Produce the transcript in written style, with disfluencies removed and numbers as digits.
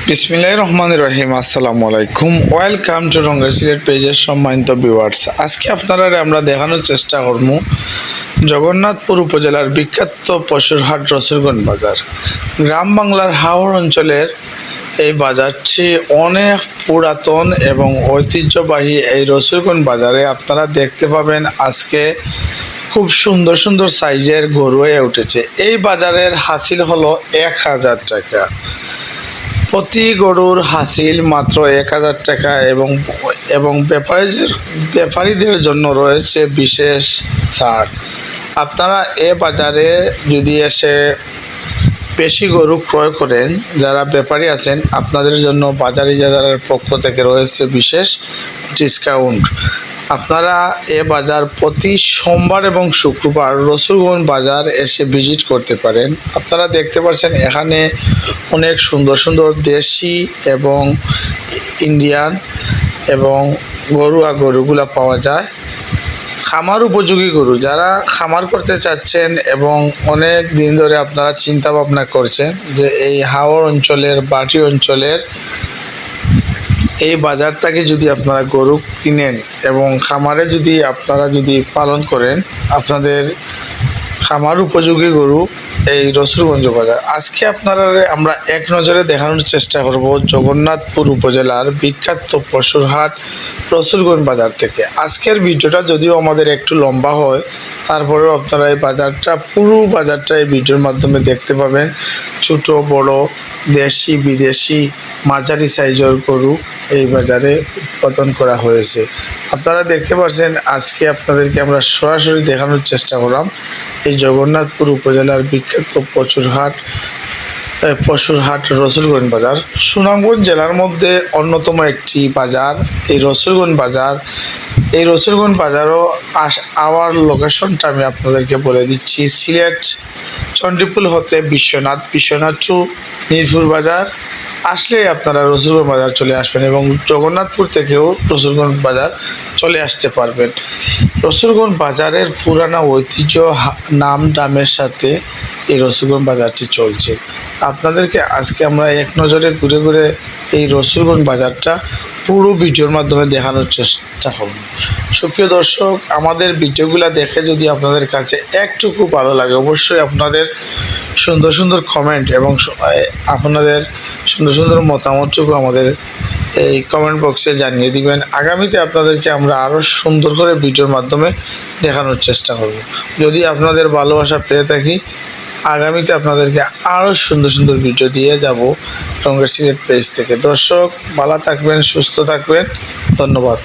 বিসমিল্লাহির রহমানির রহিম। আসসালামু আলাইকুম। ওয়েলকাম টু রঙ্গের সিলেট পেজের সম্মানিত ভিউয়ার্স। আজকে আপনারা আমরা দেখানোর চেষ্টা করব জগন্নাথপুর উপজেলার বিখ্যাত পশুর হাট রসুলগঞ্জ বাজার। গ্রাম বাংলার হাওড় অঞ্চলের এই বাজারটি অনেক পুরাতন এবং ঐতিহ্যবাহী। এই রসুলগঞ্জ বাজারে আপনারা দেখতে পাবেন আজকে খুব সুন্দর সুন্দর সাইজের গরু হয়ে উঠেছে। এই বাজারের হাসিল হলো 1000 টাকা। প্রতি গরুর হাসিল মাত্র 1000 টাকা এবং ব্যাপারীদের জন্য রয়েছে বিশেষ ছাড়। আপনারা এ বাজারে যদি এসে বেশি গরু ক্রয় করেন, যারা ব্যাপারী আছেন, আপনাদের জন্য বাজার ইজারার পক্ষ থেকে রয়েছে বিশেষ ডিসকাউন্ট। আপনারা এ বাজার প্রতি সোমবার এবং শুক্রবার রসুলগঞ্জ বাজার এসে ভিজিট করতে পারেন। আপনারা দেখতে পাচ্ছেন এখানে অনেক সুন্দর সুন্দর দেশি এবং ইন্ডিয়ান এবং গরুগুলা পাওয়া যায়। খামার উপযোগী গরু, যারা খামার করতে চাচ্ছেন এবং অনেক দিন ধরে আপনারা চিন্তা ভাবনা করছেন যে এই হাওড় অঞ্চলের, বাটি অঞ্চলের এই বাজার থেকে যদি আপনারা গরু কিনেন এবং খামারে যদি আপনারা পালন করেন, আপনাদের খামার উপযোগী গরু এই রসুলগঞ্জ বাজার। আজকে আপনারা আমরা এক নজরে দেখানোর চেষ্টা করব জগন্নাথপুর উপজেলার বিখ্যাত পশুর হাট রসুলগঞ্জ বাজার থেকে। আজকের ভিডিওটা যদিও আমাদের একটু লম্বা হয়, তারপরেও আপনারা এই পুরো বাজারটা এই ভিডিওর মাধ্যমে দেখতে পাবেন। ছোট বড়, দেশি বিদেশি, মাঝারি সাইজের গরু এই বাজারে উৎপাদন করা হয়েছে। আপনারা দেখতে পাচ্ছেন আজকে আপনাদেরকে আমরা সরাসরি দেখানোর চেষ্টা করলাম এই জগন্নাথপুর উপজেলার বিখ্যাত পশুর হাট রসুলগঞ্জ বাজার। সুনামগঞ্জ জেলার মধ্যে অন্যতম একটি বাজার এই রসুলগঞ্জ বাজার। এই রসুলগঞ্জ বাজারও আওয়ার লোকেশনটা আমি আপনাদেরকে বলে দিচ্ছি। সিলেট চণ্ডীপুল হতে বিশ্বনাথ টু মিরপুর বাজার আসলে আপনারা রসুলগঞ্জ বাজার চলে আসবেন এবং জগন্নাথপুর থেকেও রসুলগঞ্জ বাজার চলে আসতে পারবেন। রসুলগঞ্জ বাজারের পুরানো ঐতিহ্য নাম দামের সাথে এই রসুলগঞ্জ বাজারটি চলছে। আপনাদেরকে আজকে আমরা এক নজরে ঘুরে ঘুরে এই রসুলগঞ্জ বাজারটা পুরো ভিডিওর মাধ্যমে দেখানোর চেষ্টা করব। সুপ্রিয় দর্শক, আমাদের ভিডিওগুলো দেখে যদি আপনাদের কাছে একটুকু ভালো লাগে, অবশ্যই আপনাদের সুন্দর সুন্দর কমেন্ট এবং আপনাদের সুন্দর সুন্দর মতামতটুকু আমাদের এই কমেন্ট বক্সে জানিয়ে দিবেন। আগামীতে আপনাদেরকে আমরা আরও সুন্দর করে ভিডিওর মাধ্যমে দেখানোর চেষ্টা করব। যদি আপনাদের ভালোবাসা পেয়ে থাকি, আগামীতে আপনাদেরকে আরও সুন্দর সুন্দর ভিডিও দিয়ে যাব রঙ্গের সিলেট পেজ থেকে। দর্শক, ভালো থাকবেন, সুস্থ থাকবেন। ধন্যবাদ।